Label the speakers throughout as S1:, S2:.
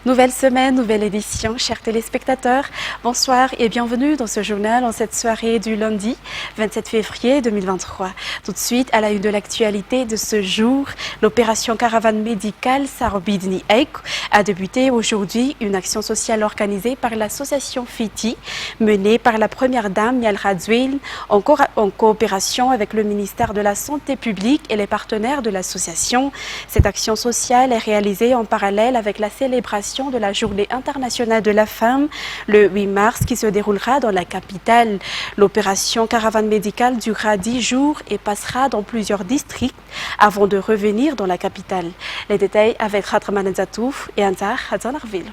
S1: Nouvelle semaine, nouvelle édition, chers téléspectateurs. Bonsoir et bienvenue dans ce journal en cette soirée du lundi 27 février 2023. Tout de suite, à la une de l'actualité de ce jour, l'opération caravane médicale Sarbidni Ek a débuté aujourd'hui, une action sociale organisée par l'association FITI, menée par la première dame Mial Radzouil, en coopération avec le ministère de la Santé publique et les partenaires de l'association. Cette action sociale est réalisée en parallèle avec la célébration de la Journée internationale de la femme le 8 mars qui se déroulera dans la capitale. L'opération caravane médicale durera 10 jours et passera dans plusieurs districts avant de revenir dans la capitale. Les détails avec Khatraman Zatouf et Anzar Hazanarville.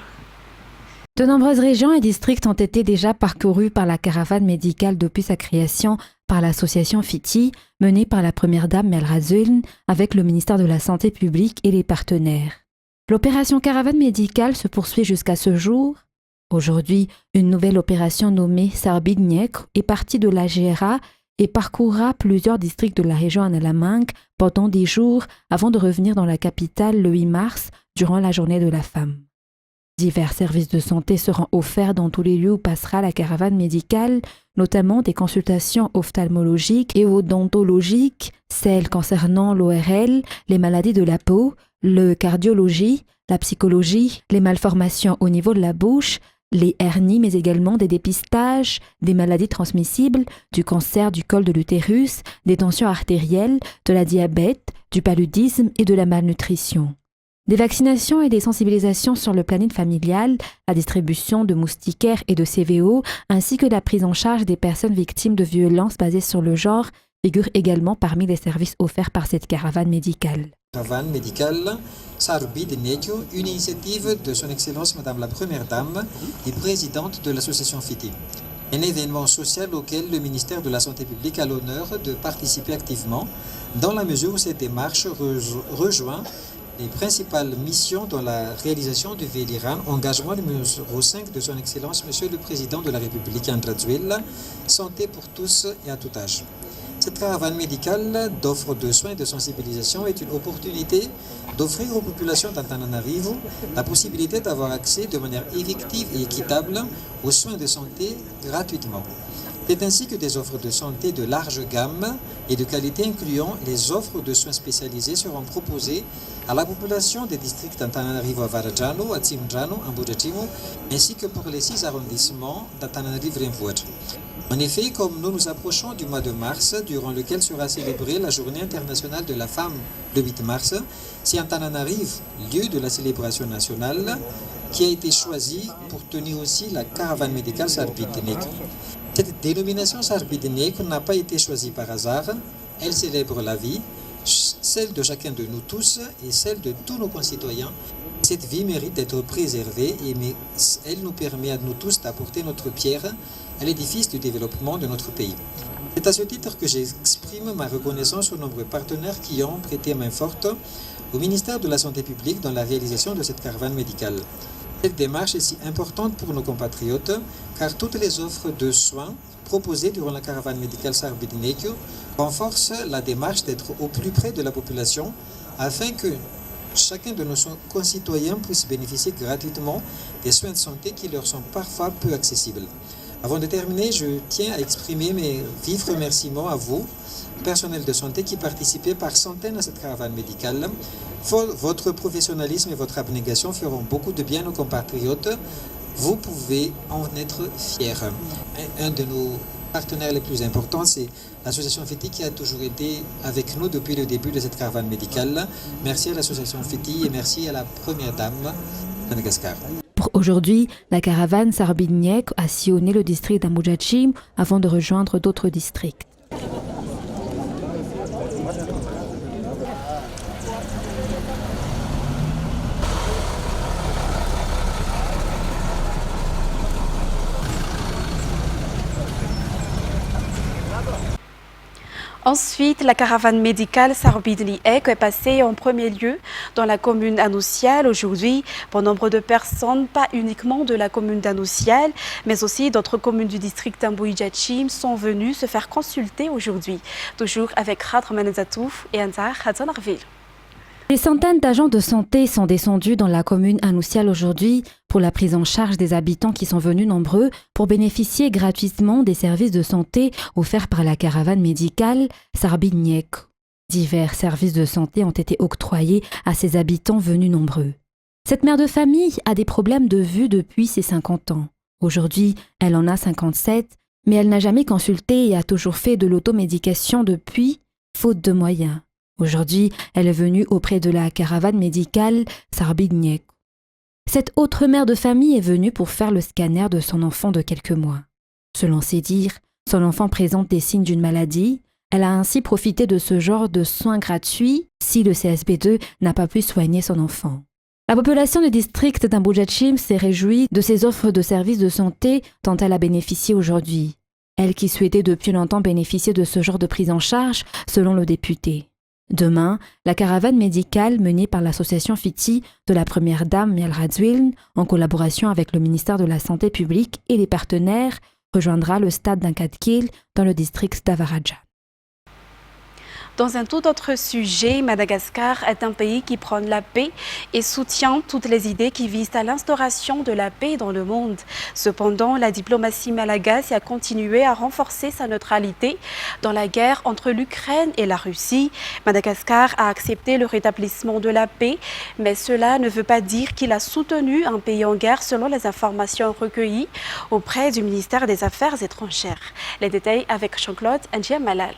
S2: De nombreuses régions et districts ont été déjà parcourus par la caravane médicale depuis sa création par l'association FITI, menée par la première dame Mial Radzouil avec le ministère de la Santé publique et les partenaires. L'opération caravane médicale se poursuit jusqu'à ce jour. Aujourd'hui, une nouvelle opération nommée Sarbidni Ek est partie de la GRA et parcourra plusieurs districts de la région Analamang pendant 10 jours avant de revenir dans la capitale le 8 mars durant la journée de la femme. Divers services de santé seront offerts dans tous les lieux où passera la caravane médicale, notamment des consultations ophtalmologiques et odontologiques, celles concernant l'ORL, les maladies de la peau, le cardiologie, la psychologie, les malformations au niveau de la bouche, les hernies, mais également des dépistages, des maladies transmissibles, du cancer du col de l'utérus, des tensions artérielles, de la diabète, du paludisme et de la malnutrition. Des vaccinations et des sensibilisations sur le planning familial, la distribution de moustiquaires et de CVO, ainsi que la prise en charge des personnes victimes de violences basées sur le genre, figurent également parmi les services offerts par cette caravane médicale.
S3: Caravane médicale Sarbidni Ek, une initiative de son Excellence Madame la Première Dame et présidente de l'association FITI. Un événement social auquel le ministère de la Santé publique a l'honneur de participer activement, dans la mesure où cette démarche rejoint les principales missions dans la réalisation du VELIRAN, engagement numéro 5 de son Excellence Monsieur le Président de la République Mial Radzouil, santé pour tous et à tout âge. Cette caravane médicale d'offre de soins et de sensibilisation est une opportunité d'offrir aux populations d'Antananarivo la possibilité d'avoir accès de manière effective et équitable aux soins de santé gratuitement. C'est ainsi que des offres de santé de large gamme et de qualité incluant les offres de soins spécialisés seront proposées à la population des districts d'Antananarivo Varajano, Atsimdrano, Amburachimo, ainsi que pour les 6 arrondissements d'Antananarivo-Renvour. En effet, comme nous nous approchons du mois de mars, durant lequel sera célébrée la Journée internationale de la femme le 8 mars, c'est Antananarivo, lieu de la célébration nationale, qui a été choisi pour tenir aussi la caravane médicale Sarbidni Ek. Cette dénomination Sarbidni Ek n'a pas été choisie par hasard, elle célèbre la vie, celle de chacun de nous tous et celle de tous nos concitoyens. Cette vie mérite d'être préservée et elle nous permet à nous tous d'apporter notre pierre à l'édifice du développement de notre pays. C'est à ce titre que j'exprime ma reconnaissance aux nombreux partenaires qui ont prêté main forte au ministère de la Santé publique dans la réalisation de cette caravane médicale. Cette démarche est si importante pour nos compatriotes car toutes les offres de soins proposées durant la caravane médicale Sarbidni Ek renforcent la démarche d'être au plus près de la population afin que chacun de nos concitoyens puisse bénéficier gratuitement des soins de santé qui leur sont parfois peu accessibles. Avant de terminer, je tiens à exprimer mes vifs remerciements à vous, personnel de santé qui participez par centaines à cette caravane médicale. Votre professionnalisme et votre abnégation feront beaucoup de bien à nos compatriotes. Vous pouvez en être fiers. Un de nos partenaires les plus importants, c'est l'association FITI qui a toujours été avec nous depuis le début de cette caravane médicale. Merci à l'association FITI et merci à la première dame de Madagascar.
S2: Pour aujourd'hui, la caravane Sarbidni Ek a sillonné le district d'Amburachim avant de rejoindre d'autres districts.
S1: Ensuite, la caravane médicale Sarbidni Ek est passée en premier lieu dans la commune d'Anoussial. Aujourd'hui, bon nombre de personnes, pas uniquement de la commune d'Anoussial, mais aussi d'autres communes du district d'Ambouyjatchim sont venues se faire consulter aujourd'hui. Toujours avec Khatraman Zatouf et Anzar Hazanarville.
S2: Des centaines d'agents de santé sont descendus dans la commune Anoussial aujourd'hui pour la prise en charge des habitants qui sont venus nombreux pour bénéficier gratuitement des services de santé offerts par la caravane médicale Sarbi Dniek. Divers services de santé ont été octroyés à ces habitants venus nombreux. Cette mère de famille a des problèmes de vue depuis ses 50 ans. Aujourd'hui, elle en a 57, mais elle n'a jamais consulté et a toujours fait de l'automédication depuis, faute de moyens. Aujourd'hui, elle est venue auprès de la caravane médicale Sarbi Dniek. Cette autre mère de famille est venue pour faire le scanner de son enfant de quelques mois. Selon ses dires, son enfant présente des signes d'une maladie. Elle a ainsi profité de ce genre de soins gratuits si le CSB2 n'a pas pu soigner son enfant. La population du district d'Amboujatchim s'est réjouie de ces offres de services de santé dont elle a bénéficié aujourd'hui. Elle qui souhaitait depuis longtemps bénéficier de ce genre de prise en charge, selon le député. Demain, la caravane médicale menée par l'association Fiti de la première dame Miel Radzouiln, en collaboration avec le ministère de la Santé publique et les partenaires, rejoindra le stade d'Ankadkil dans le district d'Avaradja.
S1: Dans un tout autre sujet, Madagascar est un pays qui prône la paix et soutient toutes les idées qui visent à l'instauration de la paix dans le monde. Cependant, la diplomatie malgache a continué à renforcer sa neutralité dans la guerre entre l'Ukraine et la Russie. Madagascar a accepté le rétablissement de la paix, mais cela ne veut pas dire qu'il a soutenu un pays en guerre selon les informations recueillies auprès du ministère des Affaires étrangères. Les détails avec Jean-Claude Ndjiamalal.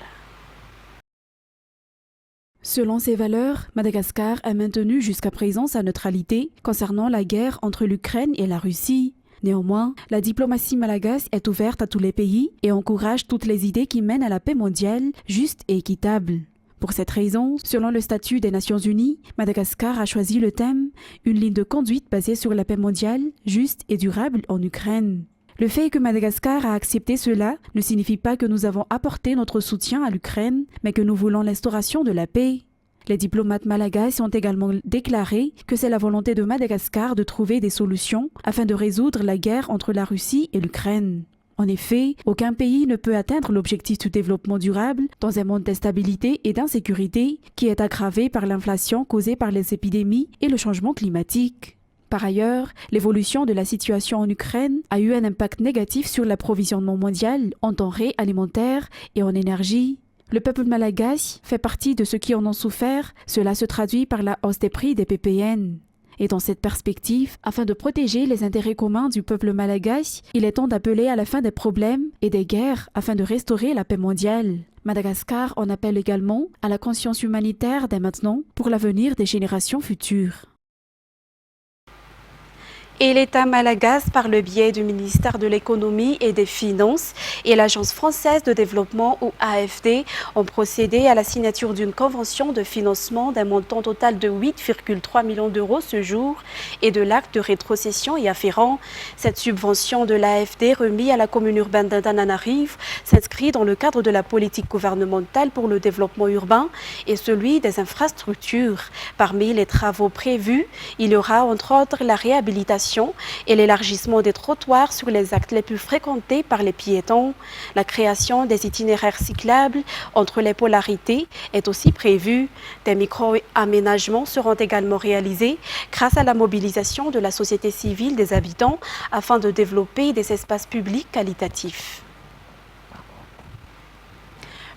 S4: Selon ses valeurs, Madagascar a maintenu jusqu'à présent sa neutralité concernant la guerre entre l'Ukraine et la Russie. Néanmoins, la diplomatie malgache est ouverte à tous les pays et encourage toutes les idées qui mènent à la paix mondiale, juste et équitable. Pour cette raison, selon le statut des Nations Unies, Madagascar a choisi le thème « Une ligne de conduite basée sur la paix mondiale, juste et durable en Ukraine ». Le fait que Madagascar a accepté cela ne signifie pas que nous avons apporté notre soutien à l'Ukraine, mais que nous voulons l'instauration de la paix. Les diplomates malgaches ont également déclaré que c'est la volonté de Madagascar de trouver des solutions afin de résoudre la guerre entre la Russie et l'Ukraine. En effet, aucun pays ne peut atteindre l'objectif du développement durable dans un monde d'instabilité et d'insécurité qui est aggravé par l'inflation causée par les épidémies et le changement climatique. Par ailleurs, l'évolution de la situation en Ukraine a eu un impact négatif sur l'approvisionnement mondial en denrées alimentaires et en énergie. Le peuple malgache fait partie de ceux qui en ont souffert. Cela se traduit par la hausse des prix des PPN. Et dans cette perspective, afin de protéger les intérêts communs du peuple malgache, il est temps d'appeler à la fin des problèmes et des guerres afin de restaurer la paix mondiale. Madagascar en appelle également à la conscience humanitaire dès maintenant pour l'avenir des générations futures.
S1: Et l'État malagasy, par le biais du ministère de l'Économie et des Finances et l'Agence française de développement ou AFD, ont procédé à la signature d'une convention de financement d'un montant total de 8,3 millions d'euros ce jour et de l'acte de rétrocession y afférent. Cette subvention de l'AFD remise à la commune urbaine d'Antananarivo s'inscrit dans le cadre de la politique gouvernementale pour le développement urbain et celui des infrastructures. Parmi les travaux prévus, il y aura entre autres la réhabilitation et l'élargissement des trottoirs sur les axes les plus fréquentés par les piétons. La création des itinéraires cyclables entre les polarités est aussi prévue. Des micro-aménagements seront également réalisés grâce à la mobilisation de la société civile des habitants afin de développer des espaces publics qualitatifs.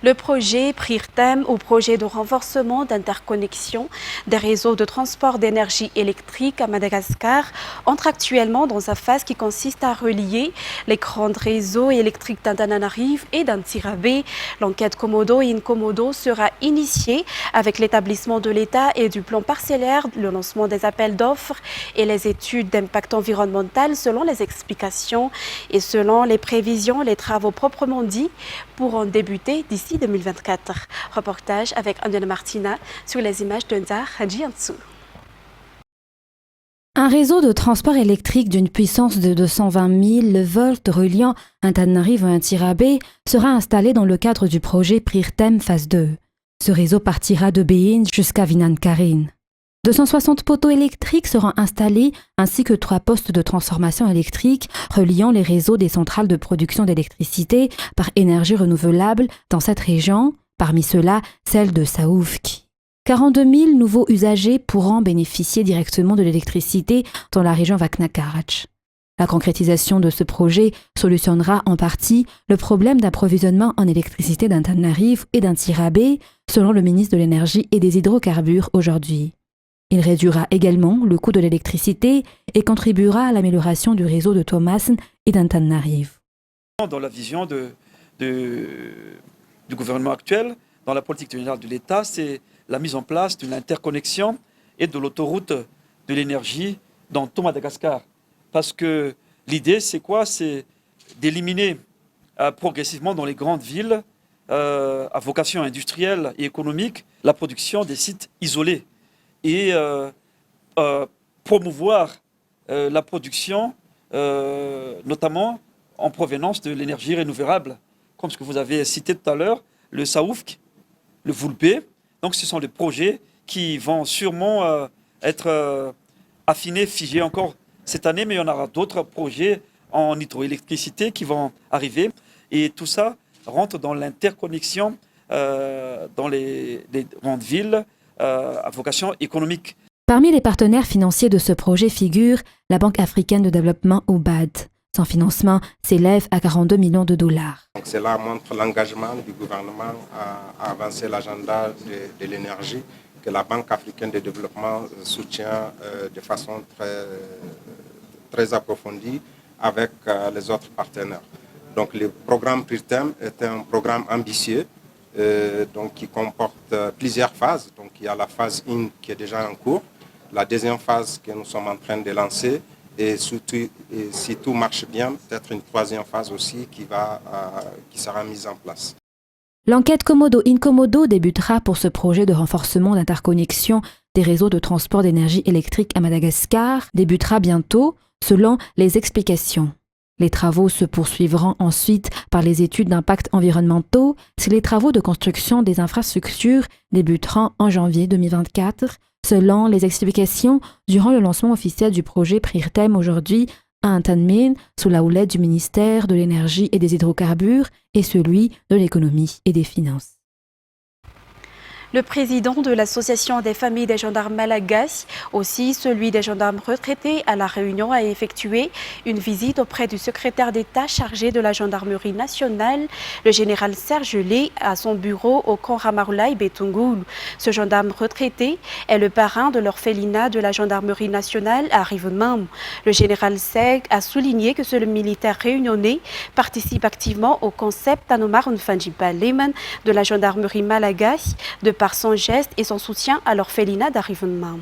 S1: Le projet PRIRTEM, ou projet de renforcement d'interconnexion des réseaux de transport d'énergie électrique à Madagascar, entre actuellement dans sa phase qui consiste à relier les grands réseaux électriques d'Antananarivo et d'Antsirabe. L'enquête Komodo et Inkomodo sera initiée avec l'établissement de l'État et du plan parcellaire, le lancement des appels d'offres et les études d'impact environnemental selon les explications et selon les prévisions. Les travaux proprement dits pourront débuter d'ici 2024. Reportage avec Andrea Martina sur les images de Nzar Hadjiansou.
S2: Un réseau de transport électrique d'une puissance de 220 000 volts reliant Antananarivo et Antsirabe sera installé dans le cadre du projet PRIRTEM phase 2. Ce réseau partira de Bein jusqu'à Vinankarin. 260 poteaux électriques seront installés ainsi que 3 postes de transformation électrique reliant les réseaux des centrales de production d'électricité par énergie renouvelable dans cette région, parmi ceux-là celle de Saoufki. 42 000 nouveaux usagers pourront bénéficier directement de l'électricité dans la région Vakna-Karach. La concrétisation de ce projet solutionnera en partie le problème d'approvisionnement en électricité d'Antananarivo et d'Antsirabe, selon le ministre de l'Énergie et des Hydrocarbures aujourd'hui. Il réduira également le coût de l'électricité et contribuera à l'amélioration du réseau de Thomasin et d'Antananarivo.
S5: Dans la vision du gouvernement actuel, dans la politique générale de l'État, c'est la mise en place d'une interconnexion et de l'autoroute de l'énergie dans tout Madagascar. Parce que l'idée, c'est quoi? C'est d'éliminer progressivement dans les grandes villes à vocation industrielle et économique la production des sites isolés et promouvoir la production, notamment en provenance de l'énergie renouvelable, comme ce que vous avez cité tout à l'heure, le Saoufk, le Vulpé. Donc ce sont des projets qui vont sûrement être affinés, figés encore cette année, mais il y en aura d'autres projets en hydroélectricité qui vont arriver. Et tout ça rentre dans l'interconnexion dans les grandes villes à vocation économique.
S2: Parmi les partenaires financiers de ce projet figure la Banque africaine de développement ou BAD. Son financement s'élève à 42 millions de dollars.
S6: Donc cela montre l'engagement du gouvernement à avancer l'agenda de l'énergie que la Banque africaine de développement soutient de façon très approfondie avec les autres partenaires. Donc le programme PRIRTEM est un programme ambitieux qui comporte plusieurs phases. Donc il y a la phase 1 qui est déjà en cours, la deuxième phase que nous sommes en train de lancer et surtout, si tout marche bien, peut-être une troisième phase aussi qui sera mise en place.
S2: L'enquête Komodo-Inkomodo débutera pour ce projet de renforcement d'interconnexion des réseaux de transport d'énergie électrique à Madagascar, débutera bientôt, selon les explications. Les travaux se poursuivront ensuite par les études d'impact environnementaux si les travaux de construction des infrastructures débuteront en janvier 2024, selon les explications durant le lancement officiel du projet PRIRTEM aujourd'hui à Antanmin, sous la houlette du ministère de l'Énergie et des Hydrocarbures et celui de l'Économie et des Finances.
S1: Le président de l'Association des familles des gendarmes malagasy, aussi celui des gendarmes retraités à La Réunion, a effectué une visite auprès du secrétaire d'État chargé de la gendarmerie nationale, le général Serge Lé, à son bureau au camp Ramaroulaye Betungulu. Ce gendarme retraité est le parrain de l'orphelinat de la gendarmerie nationale à Rivemam. Le général Seg a souligné que ce militaire réunionnais participe activement au concept Tanomar Nfanjipa Lehman de la gendarmerie malagasy de par son geste et son soutien à l'orphelinat d'Arivemam.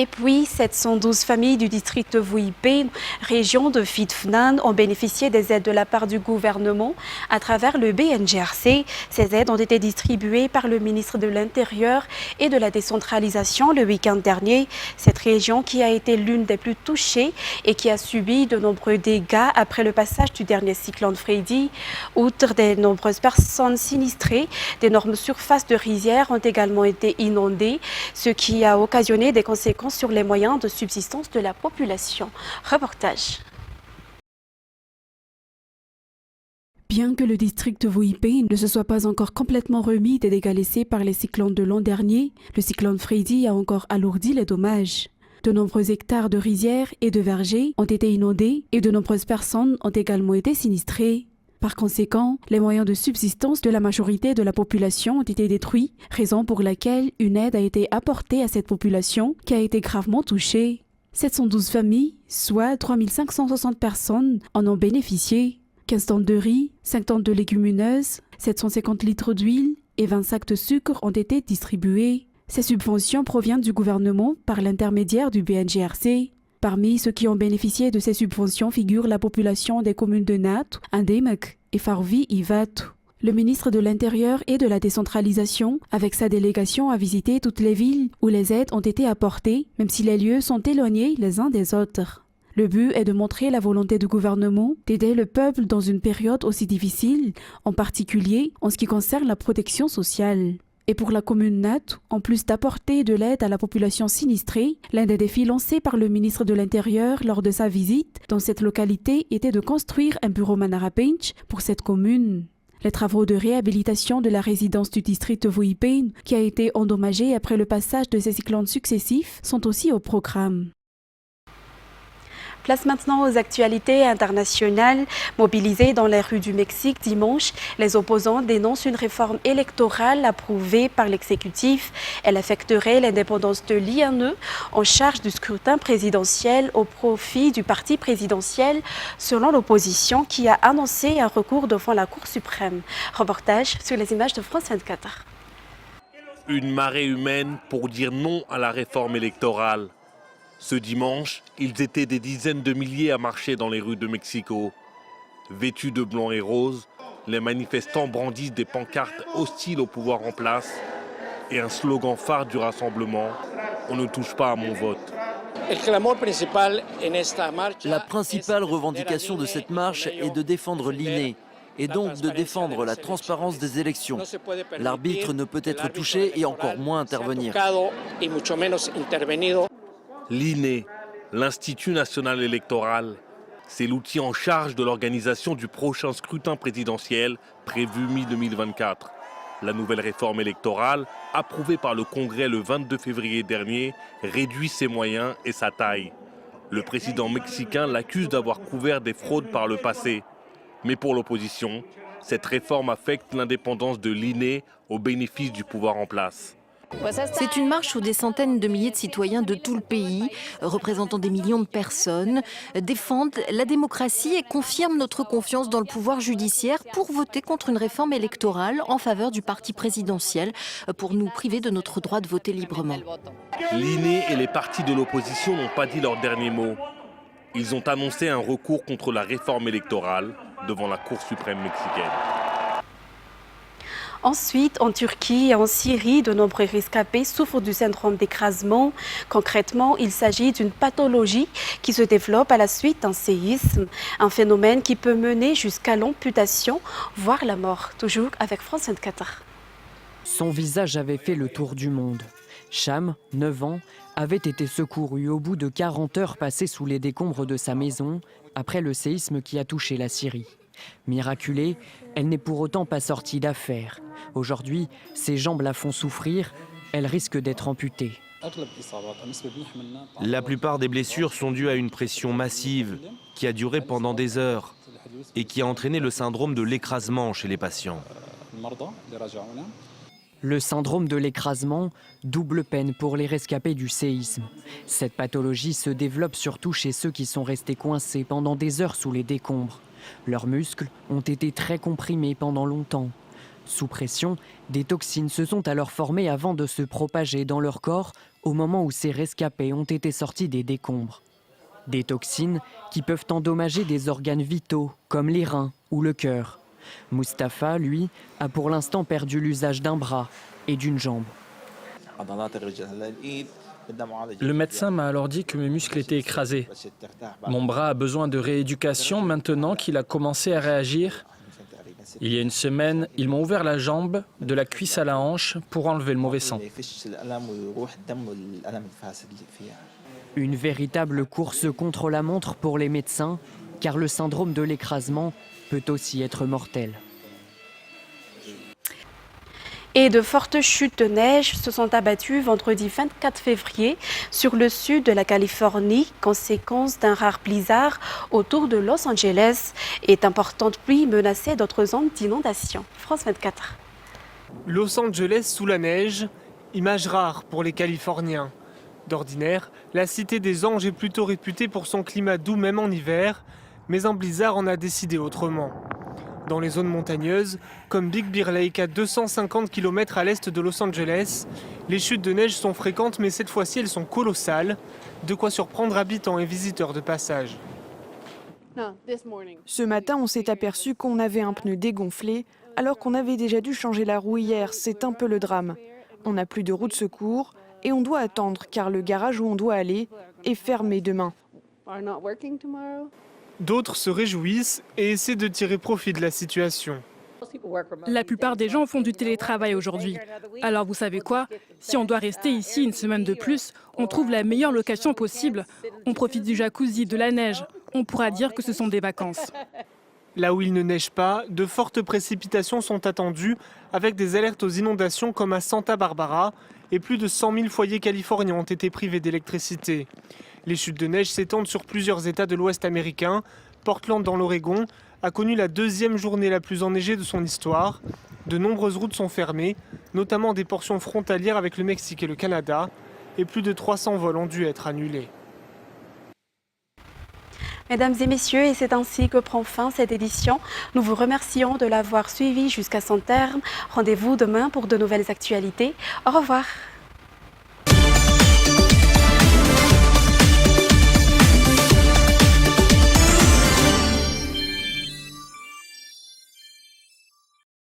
S1: Et puis, 712 familles du district de Vuipé, région de Fitfnan, ont bénéficié des aides de la part du gouvernement à travers le BNGRC. Ces aides ont été distribuées par le ministre de l'Intérieur et de la décentralisation le week-end dernier. Cette région qui a été l'une des plus touchées et qui a subi de nombreux dégâts après le passage du dernier cyclone Freddy. Outre des nombreuses personnes sinistrées, d'énormes surfaces de rizières ont également été inondées, ce qui a occasionné des conséquences sur les moyens de subsistance de la population. Reportage.
S4: Bien que le district de Vuipé ne se soit pas encore complètement remis des dégâts laissés par les cyclones de l'an dernier, le cyclone Freddy a encore alourdi les dommages. De nombreux hectares de rizières et de vergers ont été inondés et de nombreuses personnes ont également été sinistrées. Par conséquent, les moyens de subsistance de la majorité de la population ont été détruits, raison pour laquelle une aide a été apportée à cette population qui a été gravement touchée. 712 familles, soit 3560 personnes, en ont bénéficié. 15 tonnes de riz, 5 tonnes de légumineuses, 750 litres d'huile et 20 sacs de sucre ont été distribués. Ces subventions proviennent du gouvernement par l'intermédiaire du BNGRC. Parmi ceux qui ont bénéficié de ces subventions figure la population des communes de Nat, Andemak et Farvi-Ivat. Le ministre de l'Intérieur et de la décentralisation, avec sa délégation, a visité toutes les villes où les aides ont été apportées, même si les lieux sont éloignés les uns des autres. Le but est de montrer la volonté du gouvernement d'aider le peuple dans une période aussi difficile, en particulier en ce qui concerne la protection sociale. Et pour la commune Nat, en plus d'apporter de l'aide à la population sinistrée, l'un des défis lancés par le ministre de l'Intérieur lors de sa visite dans cette localité était de construire un bureau Manara Bench pour cette commune. Les travaux de réhabilitation de la résidence du district de Vuipin, qui a été endommagée après le passage de ces cyclones successifs, sont aussi au programme.
S1: Place maintenant aux actualités internationales. Mobilisés dans les rues du Mexique dimanche, les opposants dénoncent une réforme électorale approuvée par l'exécutif. Elle affecterait l'indépendance de l'INE en charge du scrutin présidentiel au profit du parti présidentiel, selon l'opposition qui a annoncé un recours devant la Cour suprême. Reportage sur les images de France 24.
S7: Une marée humaine pour dire non à la réforme électorale. Ce dimanche, ils étaient des dizaines de milliers à marcher dans les rues de Mexico. Vêtus de blanc et rose, les manifestants brandissent des pancartes hostiles au pouvoir en place et un slogan phare du rassemblement, « On ne touche pas à mon vote ».
S8: La principale revendication de cette marche est de défendre l'INE et donc de défendre la transparence des élections. L'arbitre ne peut être touché et encore moins intervenir.
S7: L'INE, l'Institut national électoral, c'est l'outil en charge de l'organisation du prochain scrutin présidentiel prévu mi-2024. La nouvelle réforme électorale, approuvée par le Congrès le 22 février dernier, réduit ses moyens et sa taille. Le président mexicain l'accuse d'avoir couvert des fraudes par le passé. Mais pour l'opposition, cette réforme affecte l'indépendance de l'INE au bénéfice du pouvoir en place.
S9: C'est une marche où des centaines de milliers de citoyens de tout le pays, représentant des millions de personnes, défendent la démocratie et confirment notre confiance dans le pouvoir judiciaire pour voter contre une réforme électorale en faveur du parti présidentiel, pour nous priver de notre droit de voter librement.
S7: L'INE et les partis de l'opposition n'ont pas dit leur dernier mot. Ils ont annoncé un recours contre la réforme électorale devant la Cour suprême mexicaine.
S1: Ensuite, en Turquie et en Syrie, de nombreux rescapés souffrent du syndrome d'écrasement. Concrètement, il s'agit d'une pathologie qui se développe à la suite d'un séisme, un phénomène qui peut mener jusqu'à l'amputation, voire la mort. Toujours avec France 24.
S10: Son visage avait fait le tour du monde. Cham, 9 ans, avait été secouru au bout de 40 heures passées sous les décombres de sa maison après le séisme qui a touché la Syrie. Miraculée, elle n'est pour autant pas sortie d'affaire. Aujourd'hui, ses jambes la font souffrir, elle risque d'être amputée.
S11: La plupart des blessures sont dues à une pression massive qui a duré pendant des heures et qui a entraîné le syndrome de l'écrasement chez les patients.
S10: Le syndrome de l'écrasement, double peine pour les rescapés du séisme. Cette pathologie se développe surtout chez ceux qui sont restés coincés pendant des heures sous les décombres. Leurs muscles ont été très comprimés pendant longtemps. Sous pression, des toxines se sont alors formées avant de se propager dans leur corps au moment où ces rescapés ont été sortis des décombres. Des toxines qui peuvent endommager des organes vitaux comme les reins ou le cœur. Mustapha, lui, a pour l'instant perdu l'usage d'un bras et d'une jambe.
S12: Le médecin m'a alors dit que mes muscles étaient écrasés. Mon bras a besoin de rééducation maintenant qu'il a commencé à réagir. Il y a une semaine, ils m'ont ouvert la jambe, de la cuisse à la hanche, pour enlever le mauvais sang.
S10: Une véritable course contre la montre pour les médecins, car le syndrome de l'écrasement peut aussi être mortel.
S1: Et de fortes chutes de neige se sont abattues vendredi 24 février sur le sud de la Californie, conséquence d'un rare blizzard autour de Los Angeles et d'importantes pluies menaçaient d'autres zones d'inondation. France 24.
S13: Los Angeles sous la neige, image rare pour les Californiens. D'ordinaire, la cité des anges est plutôt réputée pour son climat doux même en hiver, mais un blizzard en a décidé autrement. Dans les zones montagneuses, comme Big Bear Lake à 250 km à l'est de Los Angeles, les chutes de neige sont fréquentes mais cette fois-ci elles sont colossales, de quoi surprendre habitants et visiteurs de passage.
S14: Ce matin, on s'est aperçu qu'on avait un pneu dégonflé alors qu'on avait déjà dû changer la roue hier, c'est un peu le drame. On n'a plus de roue de secours et on doit attendre car le garage où on doit aller est fermé demain.
S13: D'autres se réjouissent et essaient de tirer profit de la situation.
S15: La plupart des gens font du télétravail aujourd'hui. Alors vous savez quoi? Si on doit rester ici une semaine de plus, on trouve la meilleure location possible. On profite du jacuzzi, de la neige. On pourra dire que ce sont des vacances.
S13: Là où il ne neige pas, de fortes précipitations sont attendues avec des alertes aux inondations comme à Santa Barbara et plus de 100 000 foyers californiens ont été privés d'électricité. Les chutes de neige s'étendent sur plusieurs États de l'Ouest américain. Portland dans l'Oregon a connu la deuxième journée la plus enneigée de son histoire. De nombreuses routes sont fermées, notamment des portions frontalières avec le Mexique et le Canada, et plus de 300 vols ont dû être annulés.
S1: Mesdames et messieurs, et c'est ainsi que prend fin cette édition. Nous vous remercions de l'avoir suivi jusqu'à son terme. Rendez-vous demain pour de nouvelles actualités. Au revoir.